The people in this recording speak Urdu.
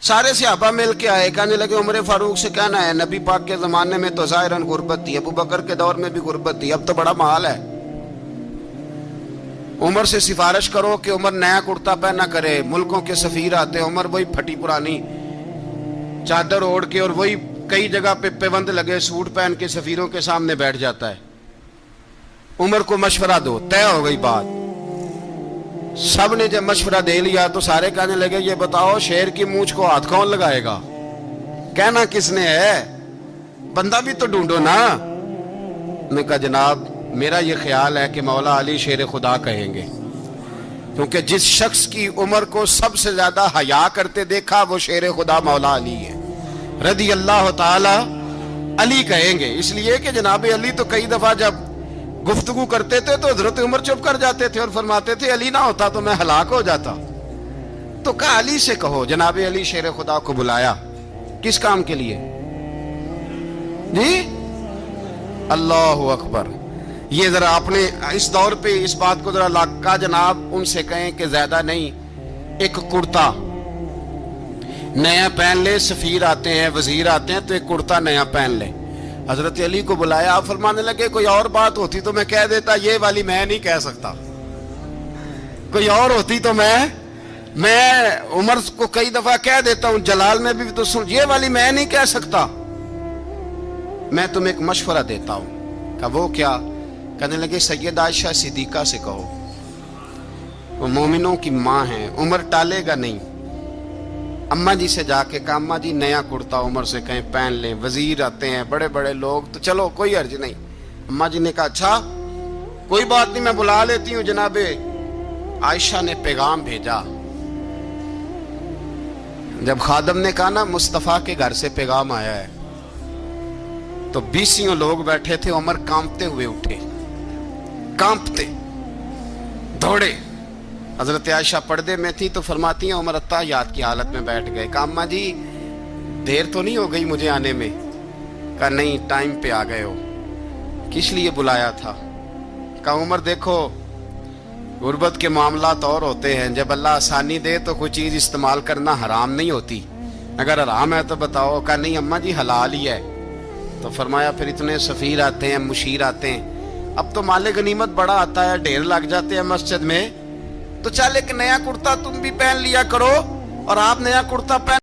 سارے صحابہ مل کے آئے، کہنے لگے عمر فاروق سے کہنا ہے نبی پاک کے زمانے میں تو ظاہراً غربت تھی، ابو بکر کے دور میں بھی غربت تھی، اب تو بڑا محال ہے، عمر سے سفارش کرو کہ عمر نیا کرتا پہنا کرے۔ ملکوں کے سفیر آتے ہیں، عمر وہی پھٹی پرانی چادر اوڑھ کے اور وہی کئی جگہ پہ پیوند لگے سوٹ پہن کے سفیروں کے سامنے بیٹھ جاتا ہے۔ عمر کو مشورہ دو، طے ہو گئی بات۔ سب نے جب مشورہ دے لیا تو سارے کہنے لگے یہ بتاؤ شیر کی مونچھ کو ہاتھ کون لگائے گا؟ کہنا کس نے ہے؟ بندہ بھی تو ڈھونڈو نا۔ نے کہا جناب میرا یہ خیال ہے کہ مولا علی شیر خدا کہیں گے، کیونکہ جس شخص کی عمر کو سب سے زیادہ حیا کرتے دیکھا وہ شیر خدا مولا علی ہے رضی اللہ تعالی علی کہیں گے۔ اس لیے کہ جناب علی تو کئی دفعہ جب گفتگو کرتے تھے تو حضرت عمر چپ کر جاتے تھے اور فرماتے تھے علی نہ ہوتا تو میں ہلاک ہو جاتا۔ تو کہا علی سے کہو۔ جناب علی شیر خدا کو بلایا، کس کام کے لیے؟ جی اللہ اکبر۔ یہ ذرا آپ نے اس دور پہ اس بات کو ذرا لاکا جناب ان سے کہیں کہ زیادہ نہیں، ایک کرتا نیا پہن لے، سفیر آتے ہیں وزیر آتے ہیں تو ایک کرتا نیا پہن لے۔ حضرت علی کو بلایا، آپ فرمانے لگے کوئی اور بات ہوتی تو میں کہہ دیتا، یہ والی میں نہیں کہہ سکتا، کوئی اور ہوتی تو میں عمر کو کئی دفعہ کہہ دیتا ہوں، جلال میں بھی تو سن، یہ والی میں نہیں کہہ سکتا، میں تمہیں ایک مشورہ دیتا ہوں۔ کہ وہ کیا؟ کہنے لگے سید عائشہ صدیقہ سے کہو، وہ مومنوں کی ماں ہیں، عمر ٹالے گا نہیں۔ اماں جی سے جا کے کہا اماں جی نیا کرتا عمر سے کہیں پہن لیں، وزیر آتے ہیں بڑے بڑے لوگ تو چلو کوئی حرج نہیں۔ اماں جی نے کہا اچھا کوئی بات نہیں میں بلا لیتی ہوں۔ جناب عائشہ نے پیغام بھیجا، جب خادم نے کہا نا مصطفیٰ کے گھر سے پیغام آیا ہے تو 20 لوگ بیٹھے تھے، عمر کانپتے ہوئے اٹھے، کانپتے دوڑے۔ حضرت عائشہ پردے میں تھی تو فرماتی ہیں عمر اتحیات کی حالت میں بیٹھ گئے۔ کہا اماں جی دیر تو نہیں ہو گئی مجھے آنے میں؟ کہا نہیں ٹائم پہ آ گئے ہو، کس لیے بلایا تھا؟ کہا عمر دیکھو غربت کے معاملات اور ہوتے ہیں، جب اللہ آسانی دے تو کوئی چیز استعمال کرنا حرام نہیں ہوتی، اگر حرام ہے تو بتاؤ۔ کہا نہیں اماں جی حلال ہی ہے۔ تو فرمایا پھر اتنے سفیر آتے ہیں مشیر آتے ہیں، اب تو مال غنیمت بڑا آتا ہے، ڈھیر لگ جاتے ہیں مسجد میں، تو چل ایک نیا کرتا تم بھی پہن لیا کرو، اور آپ نیا کرتا پہن